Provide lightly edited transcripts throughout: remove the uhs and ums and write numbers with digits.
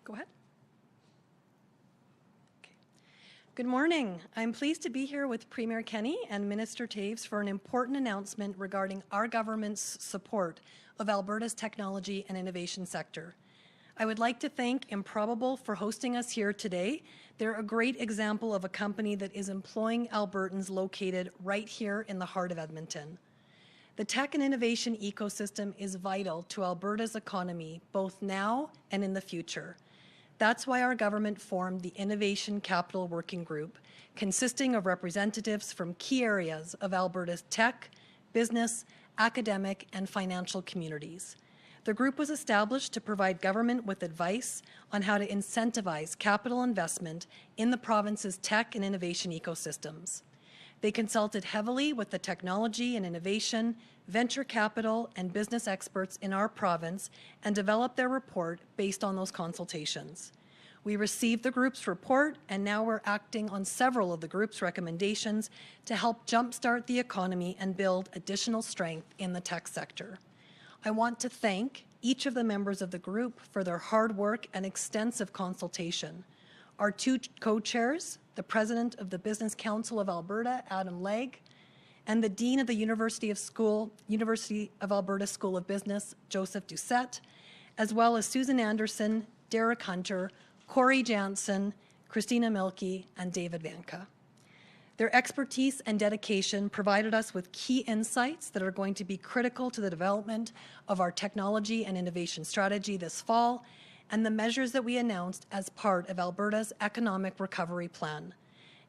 Go ahead. Okay. Good morning. I'm pleased to be here with Premier Kenney and Minister Toews for an important announcement regarding our government's support of Alberta's technology and innovation sector. I would like to thank Improbable for hosting us here today. They're a great example of a company that is employing Albertans located right here in the heart of Edmonton. The tech and innovation ecosystem is vital to Alberta's economy, both now and in the future. That's why our government formed the Innovation Capital Working Group, consisting of representatives from key areas of Alberta's tech, business, academic, and financial communities. The group was established to provide government with advice on how to incentivize capital investment in the province's tech and innovation ecosystems. They consulted heavily with the technology and innovation, venture capital, and business experts in our province and developed their report based on those consultations. We received the group's report, and now we're acting on several of the group's recommendations to help jumpstart the economy and build additional strength in the tech sector. I want to thank each of the members of the group for their hard work and extensive consultation. Our two co-chairs, the President of the Business Council of Alberta, Adam Legg, and the Dean of the University of Alberta School of Business, Joseph Doucette, as well as Susan Anderson, Derek Hunter, Corey Jansen, Christina Milkey, and David Vanka. Their expertise and dedication provided us with key insights that are going to be critical to the development of our technology and innovation strategy this fall and the measures that we announced as part of Alberta's economic recovery plan.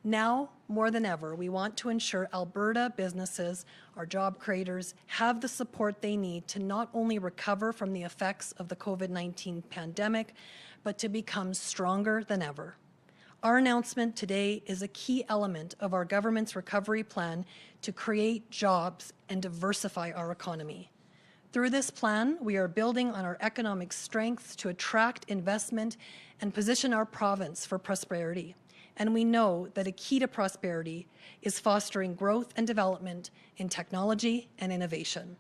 Now, more than ever, we want to ensure Alberta businesses, our job creators, have the support they need to not only recover from the effects of the COVID-19 pandemic, but to become stronger than ever. Our announcement today is a key element of our government's recovery plan to create jobs and diversify our economy. Through this plan, we are building on our economic strengths to attract investment and position our province for prosperity. And we know that a key to prosperity is fostering growth and development in technology and innovation.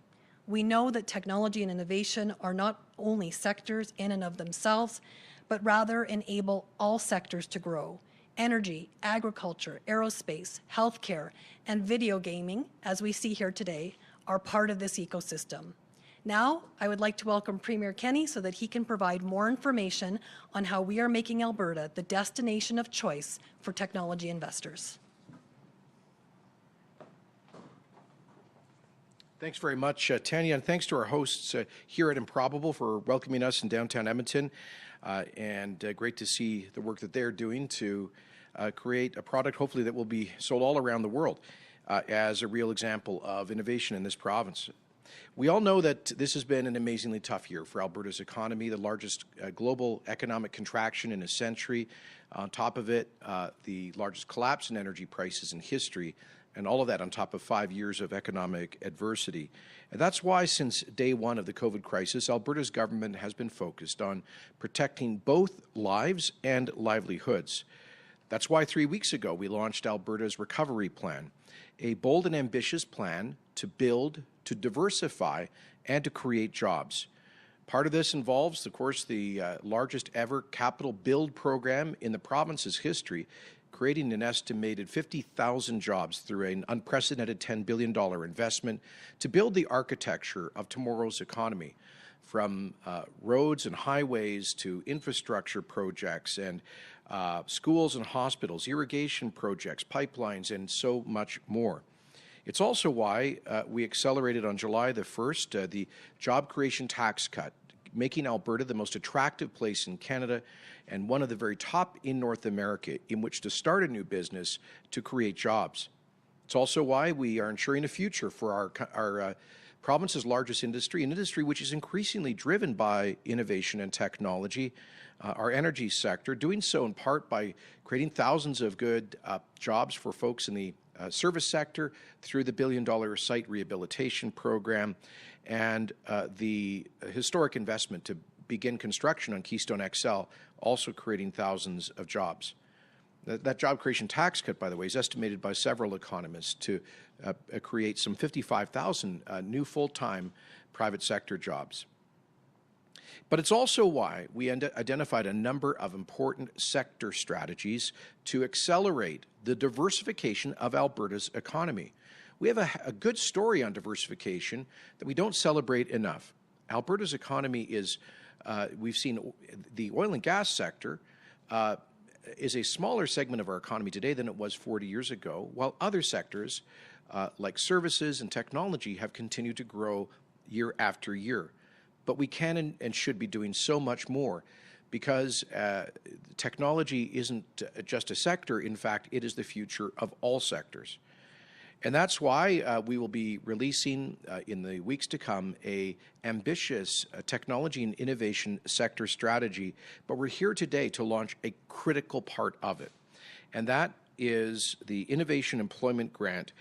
We know that technology and innovation are not only sectors in and of themselves, but rather enable all sectors to grow. Energy, agriculture, aerospace, healthcare, and video gaming, as we see here today, are part of this ecosystem. Now, I would like to welcome Premier Kenney so that he can provide more information on how we are making Alberta the destination of choice for technology investors. Thanks very much, Tanya, and thanks to our hosts here at Improbable for welcoming us in downtown Edmonton. Great to see the work that they're doing to create a product, hopefully, that will be sold all around the world as a real example of innovation in this province. We all know that this has been an amazingly tough year for Alberta's economy, the largest global economic contraction in a century. On top of it, the largest collapse in energy prices in history, and all of that on top of 5 years of economic adversity. And that's why since day one of the COVID crisis, Alberta's government has been focused on protecting both lives and livelihoods. That's why 3 weeks ago we launched Alberta's Recovery Plan, a bold and ambitious plan to build, to diversify, and to create jobs. Part of this involves, of course, the largest ever capital build program in the province's history, creating an estimated 50,000 jobs through an unprecedented $10 billion investment to build the architecture of tomorrow's economy, from roads and highways to infrastructure projects and schools and hospitals, irrigation projects, pipelines, and so much more. It's also why we accelerated on July the 1st the job creation tax cut, making Alberta the most attractive place in Canada and one of the very top in North America in which to start a new business to create jobs. It's also why we are ensuring a future for our province's largest industry, an industry which is increasingly driven by innovation and technology, our energy sector, doing so in part by creating thousands of good jobs for folks in the service sector through the billion-dollar site rehabilitation program and the historic investment to begin construction on Keystone XL, also creating thousands of jobs. That job creation tax cut, by the way, is estimated by several economists to create some 55,000 new full-time private sector jobs. But it's also why we identified a number of important sector strategies to accelerate the diversification of Alberta's economy. We have a good story on diversification that we don't celebrate enough. Alberta's economy is, we've seen the oil and gas sector is a smaller segment of our economy today than it was 40 years ago, while other sectors like services and technology have continued to grow year after year. But we can and should be doing so much more because technology isn't just a sector. In fact, it is the future of all sectors. And that's why we will be releasing in the weeks to come a ambitious technology and innovation sector strategy. But we're here today to launch a critical part of it. And that is the Innovation Employment Grant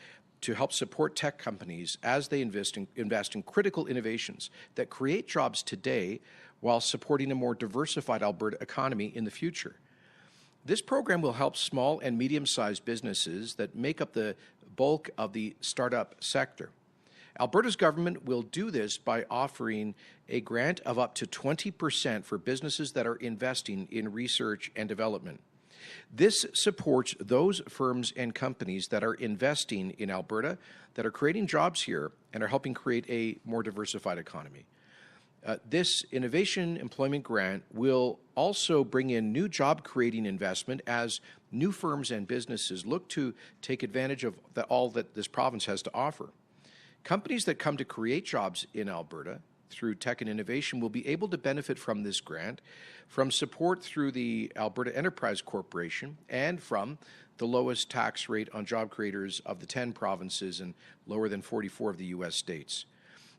to help support tech companies as they invest in critical innovations that create jobs today while supporting a more diversified Alberta economy in the future. This program will help small and medium-sized businesses that make up the bulk of the startup sector. Alberta's government will do this by offering a grant of up to 20% for businesses that are investing in research and development. This supports those firms and companies that are investing in Alberta, that are creating jobs here, and are helping create a more diversified economy. This Innovation Employment Grant will also bring in new job-creating investment as new firms and businesses look to take advantage of all that this province has to offer. Companies that come to create jobs in Alberta through tech and innovation will be able to benefit from this grant, from support through the Alberta Enterprise Corporation, and from the lowest tax rate on job creators of the 10 provinces and lower than 44 of the U.S. states.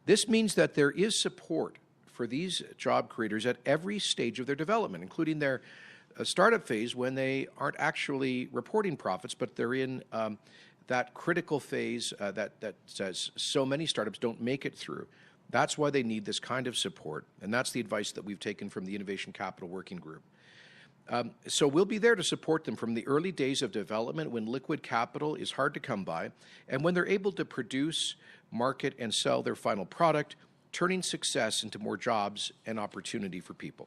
This means that there is support for these job creators at every stage of their development, including their startup phase when they aren't actually reporting profits, but they're in that critical phase that says so many startups don't make it through. That's why they need this kind of support, and that's the advice that we've taken from the Innovation Capital Working Group. So we'll be there to support them from the early days of development when liquid capital is hard to come by, and when they're able to produce, market, and sell their final product, turning success into more jobs and opportunity for people.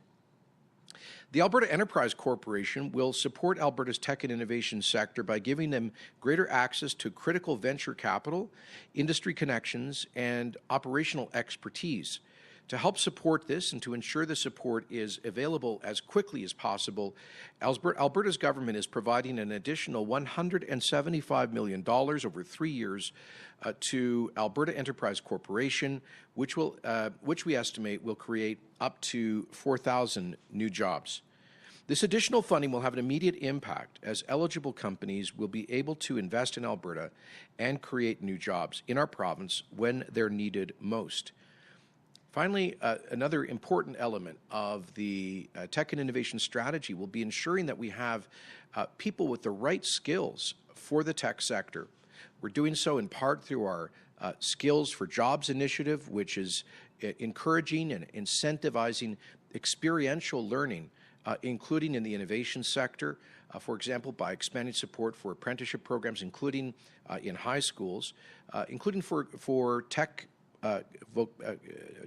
The Alberta Enterprise Corporation will support Alberta's tech and innovation sector by giving them greater access to critical venture capital, industry connections, and operational expertise. To help support this and to ensure the support is available as quickly as possible, Alberta's government is providing an additional $175 million over 3 years to Alberta Enterprise Corporation, which we estimate will create up to 4,000 new jobs. This additional funding will have an immediate impact as eligible companies will be able to invest in Alberta and create new jobs in our province when they're needed most. Finally, another important element of the tech and innovation strategy will be ensuring that we have people with the right skills for the tech sector. We're doing so in part through our Skills for Jobs initiative, which is encouraging and incentivizing experiential learning, including in the innovation sector, for example, by expanding support for apprenticeship programs, including in high schools, including for tech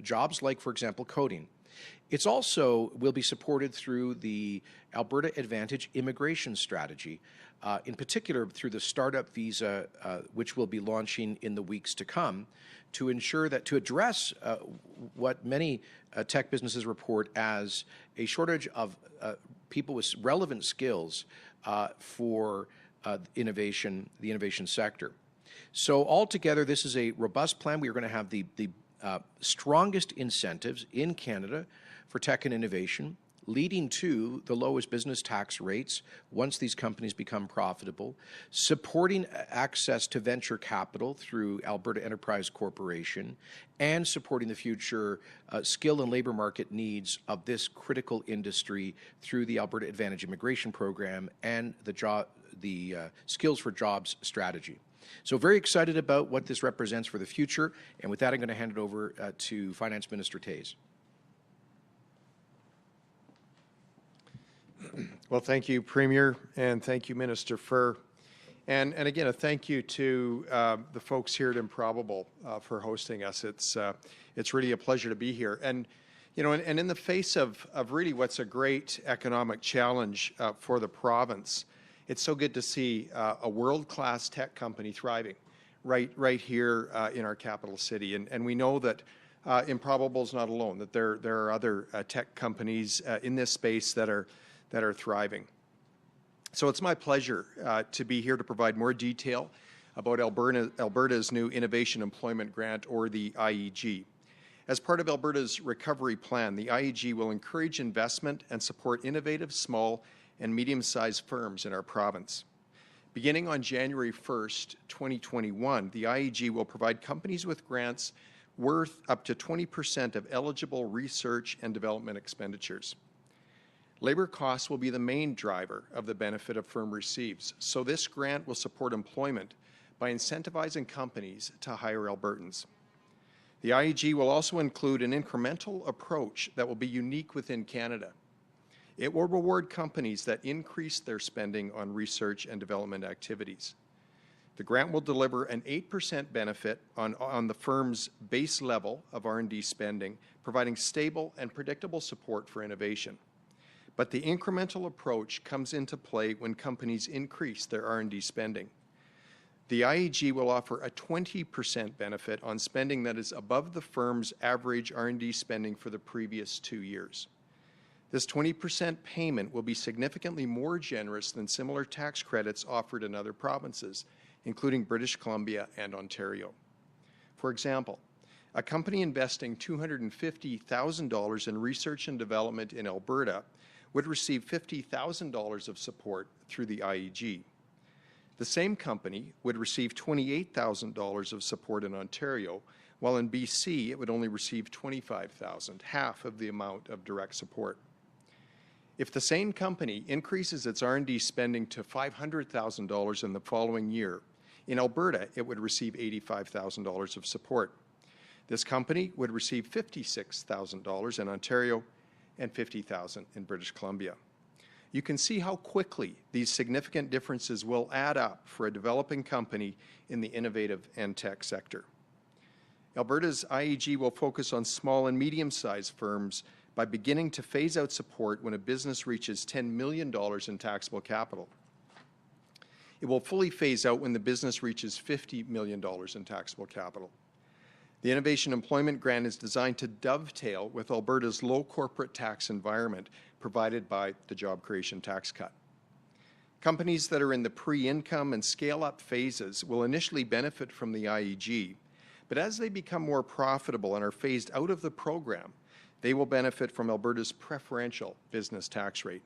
jobs like, for example, coding. It's also will be supported through the Alberta Advantage immigration strategy, in particular through the startup visa, which we'll be launching in the weeks to come, to ensure that to address what many tech businesses report as a shortage of people with relevant skills for the innovation sector. So altogether, this is a robust plan. We are going to have the strongest incentives in Canada for tech and innovation, leading to the lowest business tax rates once these companies become profitable, supporting access to venture capital through Alberta Enterprise Corporation, and supporting the future skill and labor market needs of this critical industry through the Alberta Advantage Immigration Program and the Skills for Jobs strategy. So very excited about what this represents for the future, and with that I'm going to hand it over to Finance Minister Toews. Well, thank you, Premier, and thank you, Minister Fir. And again, a thank you to the folks here at Improbable for hosting us. It's really a pleasure to be here. And, You know, and in the face of really what's a great economic challenge for the province, it's so good to see a world-class tech company thriving right here in our capital city. And we know that Improbable is not alone, that there are other tech companies in this space that are thriving. So it's my pleasure to be here to provide more detail about Alberta's new Innovation Employment Grant, or the IEG. As part of Alberta's recovery plan, the IEG will encourage investment and support innovative small and medium-sized firms in our province. Beginning on January 1st, 2021, the IEG will provide companies with grants worth up to 20% of eligible research and development expenditures. Labor costs will be the main driver of the benefit a firm receives, so this grant will support employment by incentivizing companies to hire Albertans. The IEG will also include an incremental approach that will be unique within Canada. It will reward companies that increase their spending on research and development activities. The grant will deliver an 8% benefit on the firm's base level of R&D spending, providing stable and predictable support for innovation. But the incremental approach comes into play when companies increase their R&D spending. The IEG will offer a 20% benefit on spending that is above the firm's average R&D spending for the previous 2 years. This 20% payment will be significantly more generous than similar tax credits offered in other provinces, including British Columbia and Ontario. For example, a company investing $250,000 in research and development in Alberta would receive $50,000 of support through the IEG. The same company would receive $28,000 of support in Ontario, while in BC it would only receive $25,000, half of the amount of direct support. If the same company increases its R&D spending to $500,000 in the following year, in Alberta it would receive $85,000 of support. This company would receive $56,000 in Ontario and $50,000 in British Columbia. You can see how quickly these significant differences will add up for a developing company in the innovative and tech sector. Alberta's IEG will focus on small and medium-sized firms by beginning to phase out support when a business reaches $10 million in taxable capital. It will fully phase out when the business reaches $50 million in taxable capital. The Innovation Employment Grant is designed to dovetail with Alberta's low corporate tax environment provided by the Job Creation Tax Cut. Companies that are in the pre-income and scale-up phases will initially benefit from the IEG, but as they become more profitable and are phased out of the program, they will benefit from Alberta's preferential business tax rate.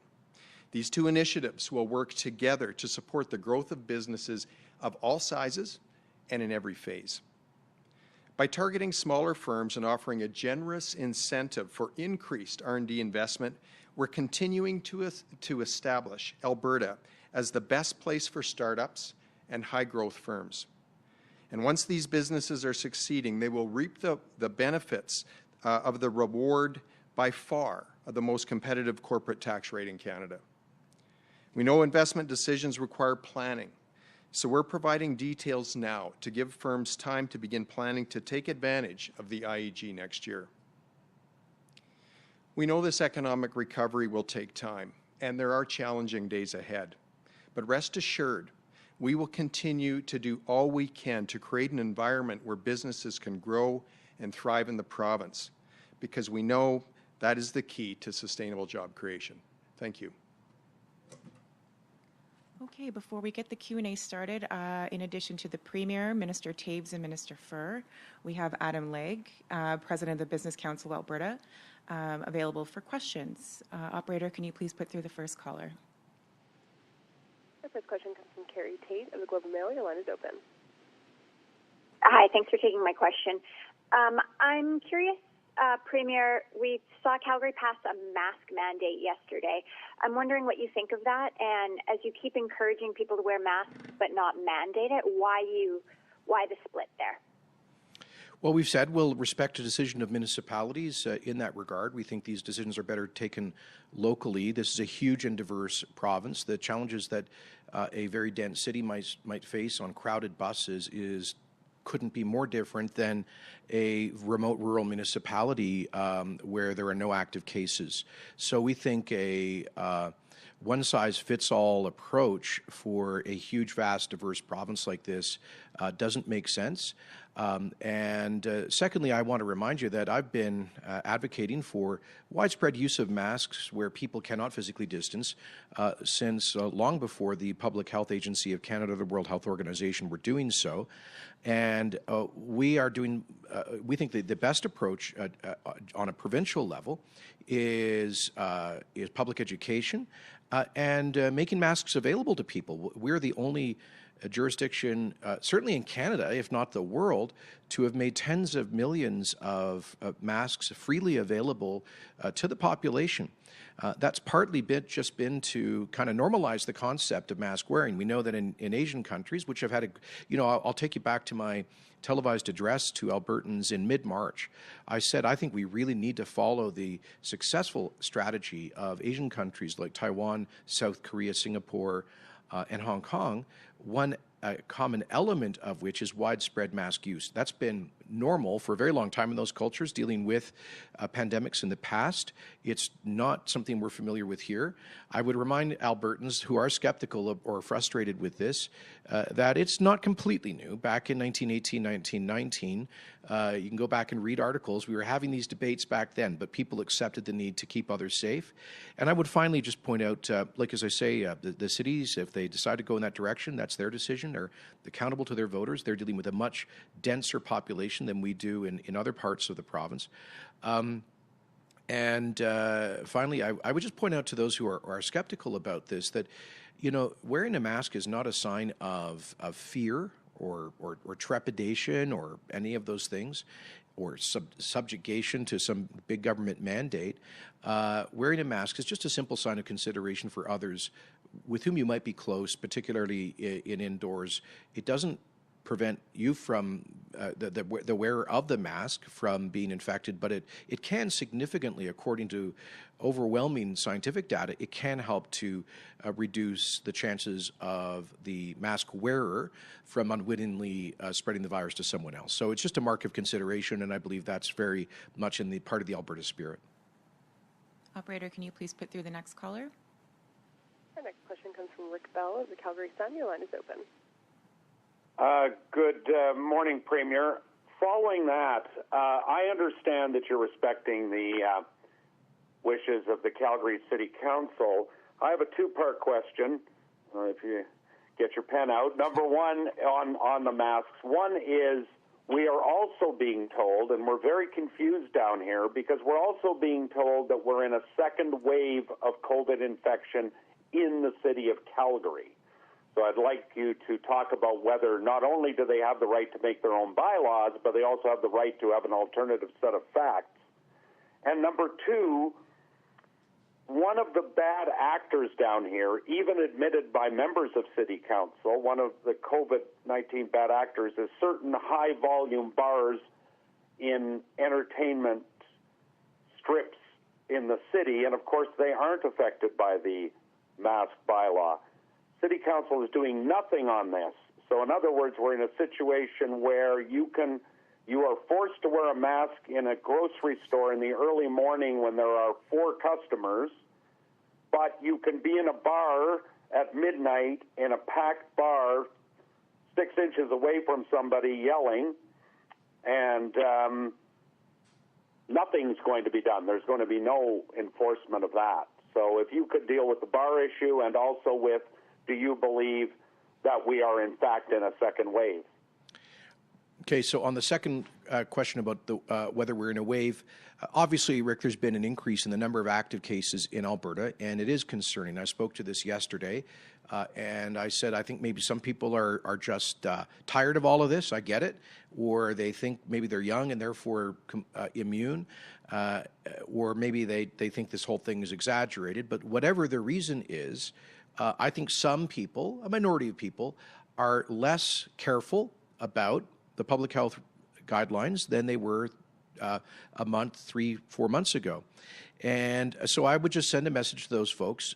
These two initiatives will work together to support the growth of businesses of all sizes and in every phase. By targeting smaller firms and offering a generous incentive for increased R&D investment, we're continuing to establish Alberta as the best place for startups and high-growth firms. And once these businesses are succeeding, they will reap the benefits of the reward by far of the most competitive corporate tax rate in Canada. We know investment decisions require planning, so we're providing details now to give firms time to begin planning to take advantage of the IEG next year. We know this economic recovery will take time, and there are challenging days ahead. But rest assured, we will continue to do all we can to create an environment where businesses can grow and thrive in the province, because we know that is the key to sustainable job creation. Thank you. Okay, before we get the Q&A started, in addition to the Premier, Minister Toews, and Minister Fir, we have Adam Legg, President of the Business Council of Alberta, available for questions. Operator, can you please put through the first caller? The first question comes from Carrie Tate of the Globe and Mail. Your line is open. Hi, thanks for taking my question. I'm curious, Premier, we saw Calgary pass a mask mandate yesterday. I'm wondering what you think of that, and as you keep encouraging people to wear masks but not mandate it, why the split there? Well, we've said we'll respect a decision of municipalities in that regard. We think these decisions are better taken locally. This is a huge and diverse province. The challenges that a very dense city might face on crowded buses is couldn't be more different than a remote rural municipality where there are no active cases. So we think a one-size-fits-all approach for a huge, vast, diverse province like this doesn't make sense. Secondly, I want to remind you that I've been advocating for widespread use of masks where people cannot physically distance since long before the Public Health Agency of Canada, the World Health Organization, were doing so. And we are doing, we think the best approach on a provincial level is public education and making masks available to people. We're the only jurisdiction, certainly in Canada, if not the world, to have made tens of millions of masks freely available to the population. That's partly just been to kind of normalize the concept of mask wearing. We know that in Asian countries, which have had I'll take you back to my televised address to Albertans in mid-March. I said, I think we really need to follow the successful strategy of Asian countries like Taiwan, South Korea, Singapore, and Hong Kong, one common element of which is widespread mask use. That's been normal for a very long time in those cultures, dealing with pandemics in the past. It's not something we're familiar with here. I would remind Albertans who are skeptical or frustrated with this that it's not completely new. Back in 1918, 1919, you can go back and read articles. We were having these debates back then, but people accepted the need to keep others safe. And I would finally just point out, like as I say, the cities, if they decide to go in that direction, that's their decision. They're accountable to their voters. They're dealing with a much denser population than we do in other parts of the province. Finally, I would just point out to those who are skeptical about this that, wearing a mask is not a sign of fear or trepidation or any of those things, or subjugation to some big government mandate. Wearing a mask is just a simple sign of consideration for others with whom you might be close, particularly in indoors. It doesn't prevent you from the wearer of the mask from being infected, but it can significantly, according to overwhelming scientific data, it can help to reduce the chances of the mask wearer from unwittingly spreading the virus to someone else. So it's just a mark of consideration, and I believe that's very much in the part of the Alberta spirit. Operator, can you please put through the next caller? Our next question comes from Rick Bell of the Calgary Sun. Your line is open. Good morning, Premier. Following that, I understand that you're respecting the wishes of the Calgary City Council. I have a two-part question, if you get your pen out. Number one, on the masks. One is, we are also being told, and we're very confused down here, because we're also being told that we're in a second wave of COVID infection in the city of Calgary. So I'd like you to talk about whether not only do they have the right to make their own bylaws, but they also have the right to have an alternative set of facts. And number two, one of the bad actors down here, even admitted by members of City Council, one of the COVID-19 bad actors is certain high-volume bars in entertainment strips in the city, and of course they aren't affected by the mask bylaw. City Council is doing nothing on this. So in other words, we're in a situation where you are forced to wear a mask in a grocery store in the early morning when there are 4 customers, but you can be in a bar at midnight in a packed bar 6 inches away from somebody yelling, and nothing's going to be done. There's going to be no enforcement of that. So if you could deal with the bar issue and also with, do you believe that we are in fact in a second wave? Okay, so on the second question about whether we're in a wave, obviously, Rick, there's been an increase in the number of active cases in Alberta, and it is concerning. I spoke to this yesterday, and I said I think maybe some people are just tired of all of this. I get it. Or they think maybe they're young and therefore immune, or maybe they think this whole thing is exaggerated. But whatever the reason is, I think some people, a minority of people, are less careful about the public health guidelines than they were a month, 3, 4 months ago. And so I would just send a message to those folks.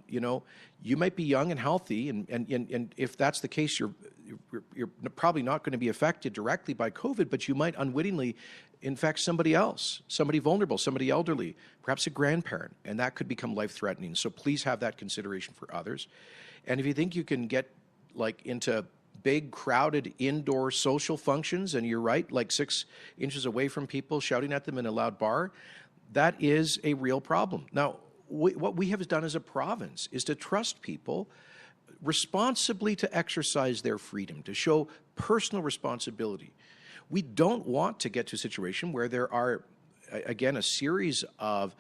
You know, you might be young and healthy, and if that's the case, you're probably not going to be affected directly by COVID, but you might unwittingly infect somebody else, somebody vulnerable, somebody elderly, perhaps a grandparent, and that could become life-threatening. So please have that consideration for others. And if you think you can get like into big, crowded indoor social functions, and you're right, like 6 inches away from people, shouting at them in a loud bar, that is a real problem. Now, what we have done as a province is to trust people responsibly to exercise their freedom, to show personal responsibility. We don't want to get to a situation where there are, again, a series of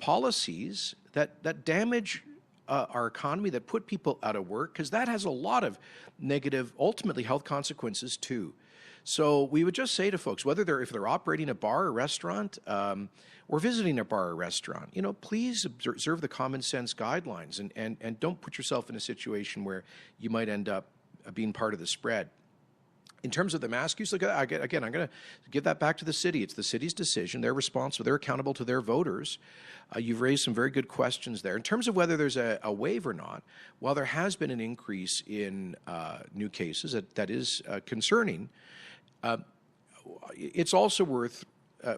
policies that damage our economy, that put people out of work, because that has a lot of negative, ultimately, health consequences too. So we would just say to folks, whether if they're operating a bar or restaurant, or visiting a bar or restaurant, you know, please observe the common sense guidelines and don't put yourself in a situation where you might end up being part of the spread. In terms of the mask use, look, again, I'm going to give that back to the city. It's the city's decision. They're responsible. They're accountable to their voters. You've raised some very good questions there. In terms of whether there's a wave or not, while there has been an increase in new cases, that is concerning, it's also worth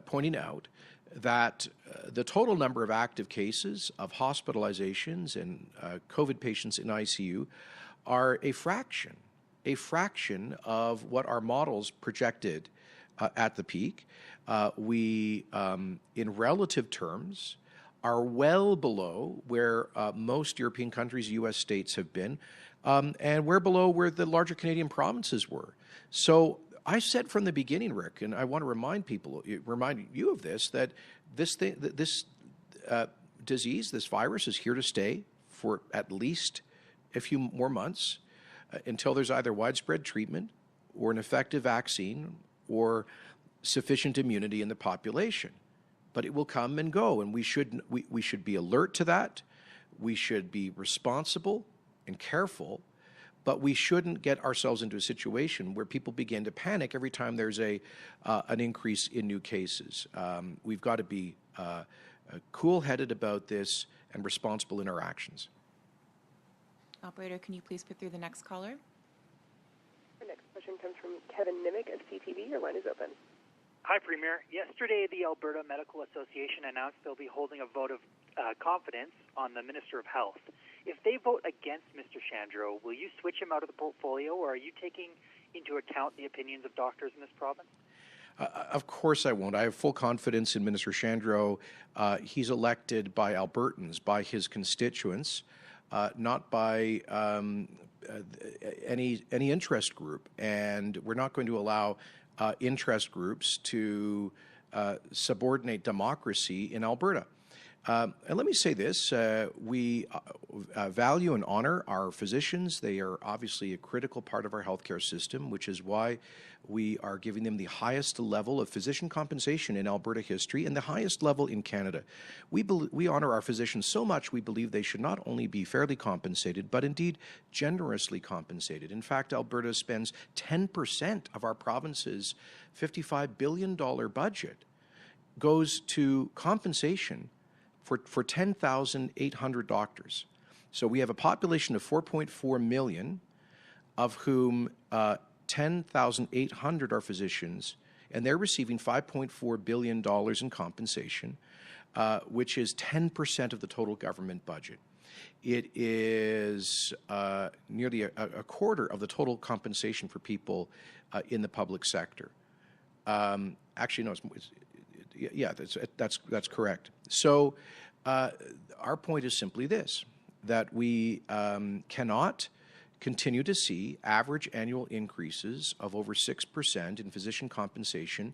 pointing out that the total number of active cases, of hospitalizations and COVID patients in ICU are a fraction of what our models projected at the peak. We, in relative terms, are well below where most European countries, U.S. states have been, and we're below where the larger Canadian provinces were. So I said from the beginning, Rick, and I want to remind you of this, that this disease, this virus, is here to stay for at least a few more months, until there's either widespread treatment or an effective vaccine or sufficient immunity in the population. But it will come and go, and we should be alert to that. We should be responsible and careful, but we shouldn't get ourselves into a situation where people begin to panic every time there's an increase in new cases. We've got to be cool-headed about this and responsible in our actions. Operator, can you please put through the next caller? Our next question comes from Kevin Nimick of CTV. Your line is open. Hi, Premier. Yesterday, the Alberta Medical Association announced they'll be holding a vote of confidence on the Minister of Health. If they vote against Mr. Shandro, will you switch him out of the portfolio, or are you taking into account the opinions of doctors in this province? Of course I won't. I have full confidence in Minister Shandro. He's elected by Albertans, by his constituents, not by any interest group. And we're not going to allow interest groups to subordinate democracy in Alberta. And let me say this, we value and honor our physicians. They are obviously a critical part of our healthcare system, which is why we are giving them the highest level of physician compensation in Alberta history and the highest level in Canada. We honor our physicians so much, we believe they should not only be fairly compensated, but indeed generously compensated. In fact, Alberta spends 10% of our province's $55 billion budget goes to compensation for 10,800 doctors. So we have a population of 4.4 million, of whom 10,800 are physicians, and they're receiving $5.4 billion in compensation, which is 10% of the total government budget. It is nearly a quarter of the total compensation for people in the public sector. Actually, no, yeah, that's correct. So our point is simply this, that we cannot continue to see average annual increases of over 6% in physician compensation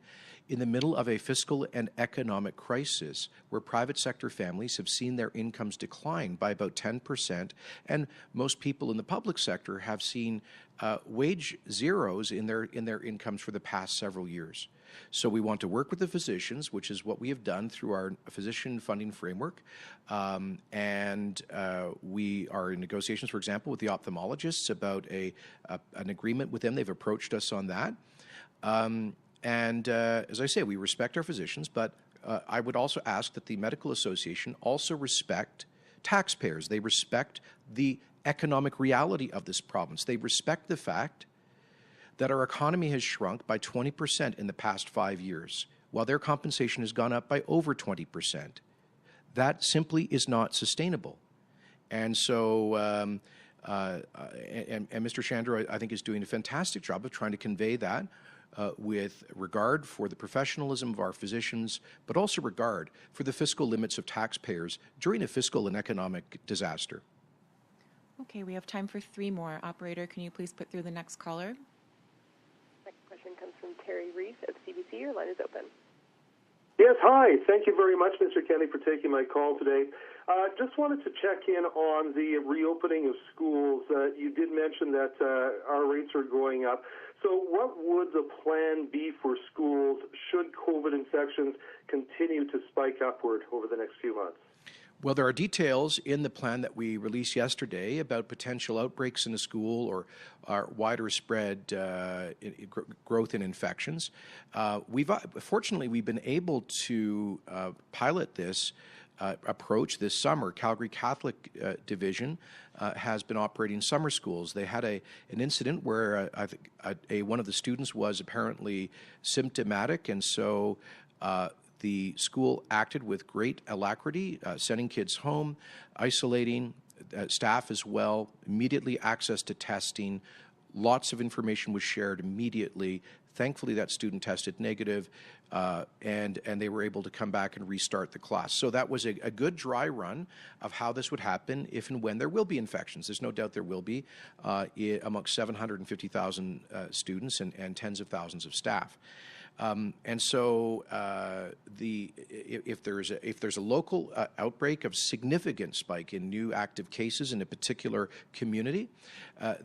in the middle of a fiscal and economic crisis where private sector families have seen their incomes decline by about 10%, and most people in the public sector have seen wage zeros in their incomes for the past several years. So we want to work with the physicians, which is what we have done through our physician funding framework, and we are in negotiations, for example, with the ophthalmologists about an agreement with them. They've approached us on that. And as I say, we respect our physicians, but I would also ask that the Medical Association also respect taxpayers. They respect the economic reality of this province. They respect the fact that our economy has shrunk by 20% in the past 5 years, while their compensation has gone up by over 20%. That simply is not sustainable. And so, Mr. Chandra, I think, is doing a fantastic job of trying to convey that with regard for the professionalism of our physicians, but also regard for the fiscal limits of taxpayers during a fiscal and economic disaster. Okay, we have time for 3 more. Operator, can you please put through the next caller? Next question comes from Terry Reese of CBC. Your line is open. Yes, hi. Thank you very much, Mr. Kenney, for taking my call today. Just wanted to check in on the reopening of schools. You did mention that our rates are going up. So what would the plan be for schools should COVID infections continue to spike upward over the next few months? Well, there are details in the plan that we released yesterday about potential outbreaks in a school or wider spread growth in infections. Fortunately, we've been able to pilot this approach this summer. Calgary Catholic Division has been operating summer schools. They had an incident where one of the students was apparently symptomatic, and so the school acted with great alacrity, sending kids home, isolating staff as well, immediately access to testing. Lots of information was shared immediately. Thankfully, that student tested negative, and they were able to come back and restart the class. So that was a good dry run of how this would happen if and when there will be infections. There's no doubt there will be amongst 750,000 students and tens of thousands of staff. And so, if there's a local outbreak of significant spike in new active cases in a particular community,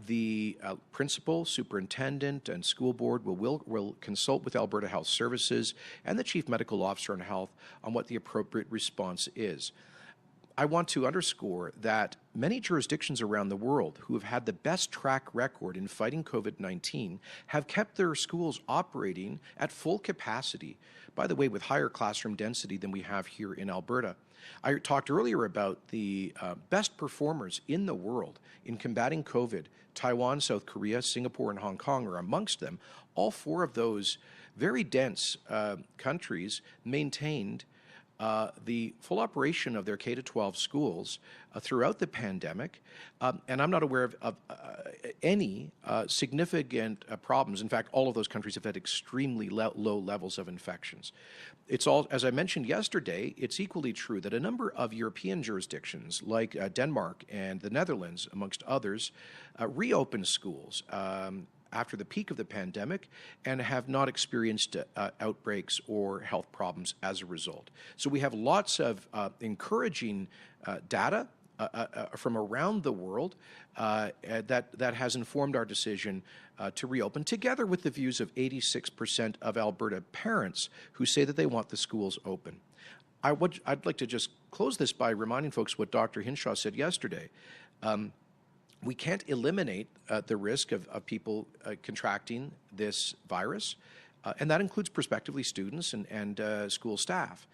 the principal, superintendent, and school board will consult with Alberta Health Services and the Chief Medical Officer on Health on what the appropriate response is. I want to underscore that many jurisdictions around the world who have had the best track record in fighting COVID-19 have kept their schools operating at full capacity, by the way, with higher classroom density than we have here in Alberta. I talked earlier about the best performers in the world in combating COVID. Taiwan, South Korea, Singapore, and Hong Kong are amongst them. All 4 of those very dense countries maintained the full operation of their K-12 schools throughout the pandemic, and I'm not aware of any significant problems. In fact, all of those countries have had extremely low levels of infections. It's all, as I mentioned yesterday, it's equally true that a number of European jurisdictions, like Denmark and the Netherlands, amongst others, reopened schools after the peak of the pandemic and have not experienced outbreaks or health problems as a result. So we have lots of encouraging data from around the world that has informed our decision to reopen, together with the views of 86% of Alberta parents who say that they want the schools open. I'd like to just close this by reminding folks what Dr. Hinshaw said yesterday. We can't eliminate the risk of people contracting this virus, and that includes prospectively students and school staff.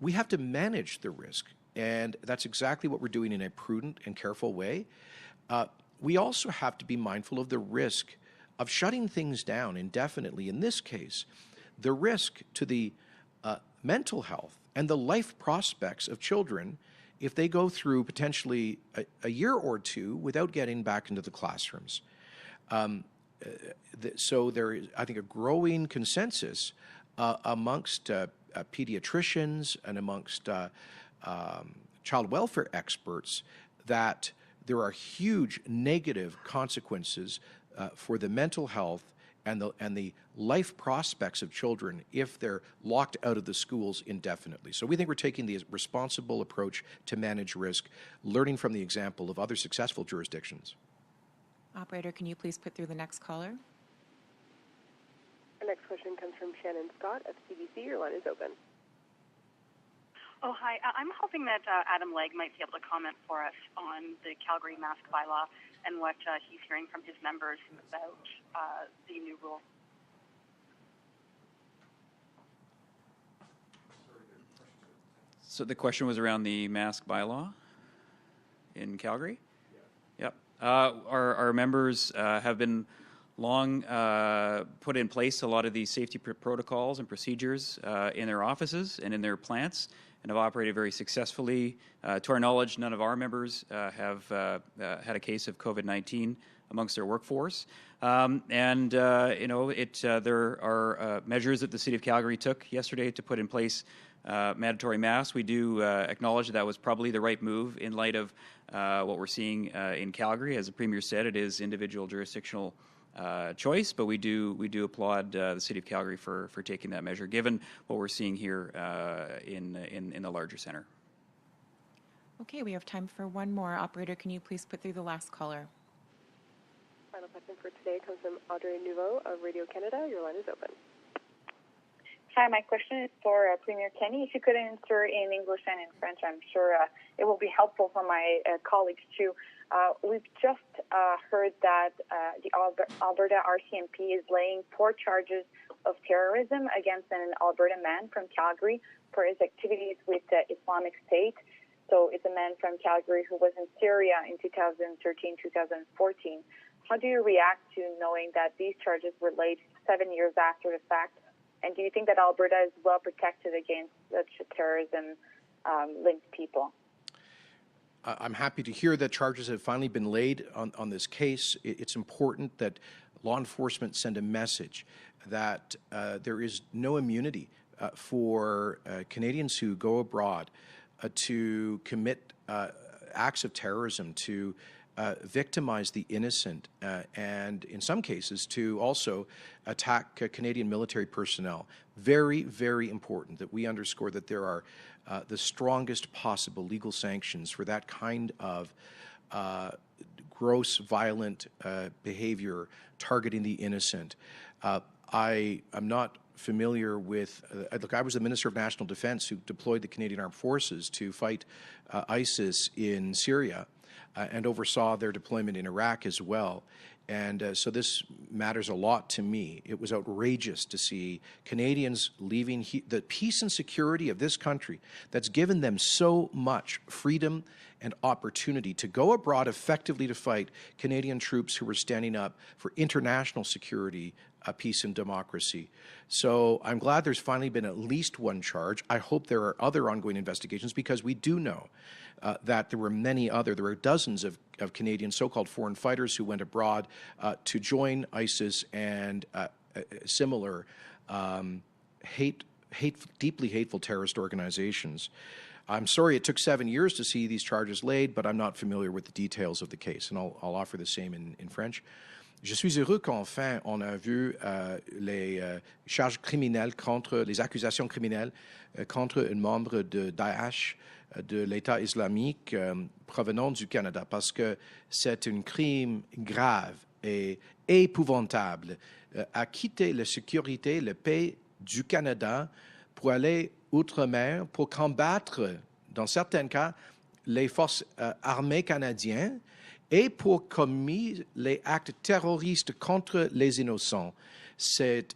We have to manage the risk, and that's exactly what we're doing in a prudent and careful way. We also have to be mindful of the risk of shutting things down indefinitely. In this case, the risk to the mental health and the life prospects of children if they go through potentially a year or 2 without getting back into the classrooms. So there is, I think, a growing consensus amongst pediatricians and amongst child welfare experts that there are huge negative consequences for the mental health and the life prospects of children if they're locked out of the schools indefinitely. So we think we're taking the responsible approach to manage risk, learning from the example of other successful jurisdictions. Operator, can you please put through the next caller? Our next question comes from Shannon Scott of CBC. Your line is open. Oh, hi. I'm hoping that Adam Legg might be able to comment for us on the Calgary mask bylaw and what he's hearing from his members about the new rule. So the question was around the mask bylaw in Calgary? Yep. Our members have been long put in place a lot of these safety protocols and procedures in their offices and in their plants, and have operated very successfully. To our knowledge, none of our members have had a case of COVID-19 amongst their workforce. You know, there are measures that the City of Calgary took yesterday to put in place mandatory masks. We do acknowledge that was probably the right move in light of what we're seeing in Calgary. As the Premier said, it is individual jurisdictional choice, but we do applaud the City of Calgary for taking that measure, given what we're seeing here in the larger centre. Okay, we have time for one more. Operator, can you please put through the last caller? Final question for today comes from Audrey Nouveau of Radio Canada. Your line is open. Hi, my question is for Premier Kenney. If you could answer in English and in French, I'm sure it will be helpful for my colleagues too. We've just heard that the Alberta RCMP is laying 4 charges of terrorism against an Alberta man from Calgary for his activities with Islamic State. So it's a man from Calgary who was in Syria in 2013-2014. How do you react to knowing that these charges were laid 7 years after the fact? And do you think that Alberta is well protected against such terrorism-linked people? I'm happy to hear that charges have finally been laid on this case. It's important that law enforcement send a message that there is no immunity for Canadians who go abroad to commit acts of terrorism, to victimize the innocent, and in some cases to also attack Canadian military personnel. Very, very important that we underscore that there are the strongest possible legal sanctions for that kind of gross, violent behavior targeting the innocent. I am not familiar with, look, I was the Minister of National Defence who deployed the Canadian Armed Forces to fight ISIS in Syria and oversaw their deployment in Iraq as well. And so this matters a lot to me. It was outrageous to see Canadians leaving the peace and security of this country that's given them so much freedom and opportunity to go abroad effectively to fight Canadian troops who were standing up for international security, peace and democracy. So I'm glad there's finally been at least one charge. I hope there are other ongoing investigations, because we do know that there were dozens of Canadian so-called foreign fighters who went abroad to join ISIS and similar deeply hateful terrorist organizations. I'm sorry it took 7 years to see these charges laid, but I'm not familiar with the details of the case, and I'll offer the same in French. Je suis heureux qu'enfin on a vu les charges criminelles les accusations criminelles contre un membre de Daesh, de l'État islamique provenant du Canada, parce que c'est un crime grave et épouvantable à quitter la sécurité, la paix du Canada pour aller outre-mer, pour combattre, dans certains cas, les forces armées canadiennes et pour commettre les actes terroristes contre les innocents. C'est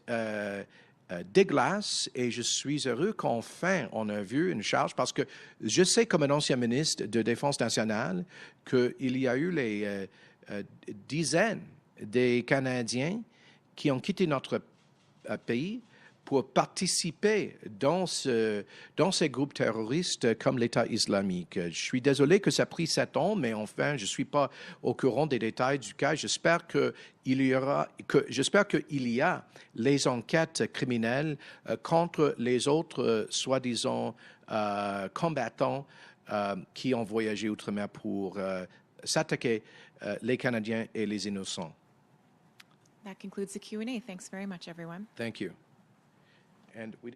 dégueulasse, et je suis heureux qu'enfin on a vu une charge, parce que je sais, comme un ancien ministre de Défense nationale, qu'il y a eu les dizaines des Canadiens qui ont quitté notre pays pour participer dans ces groupes terroristes comme l'État islamique. Je suis désolé que ça a pris 7 ans, mais enfin, je ne suis pas au courant des détails du cas. J'espère qu'il y a les enquêtes criminelles contre les autres soi-disant combattants qui ont voyagé outre-mer pour s'attaquer les Canadiens et les innocents. That concludes the Q&A. Thanks very much, everyone. Thank you. And we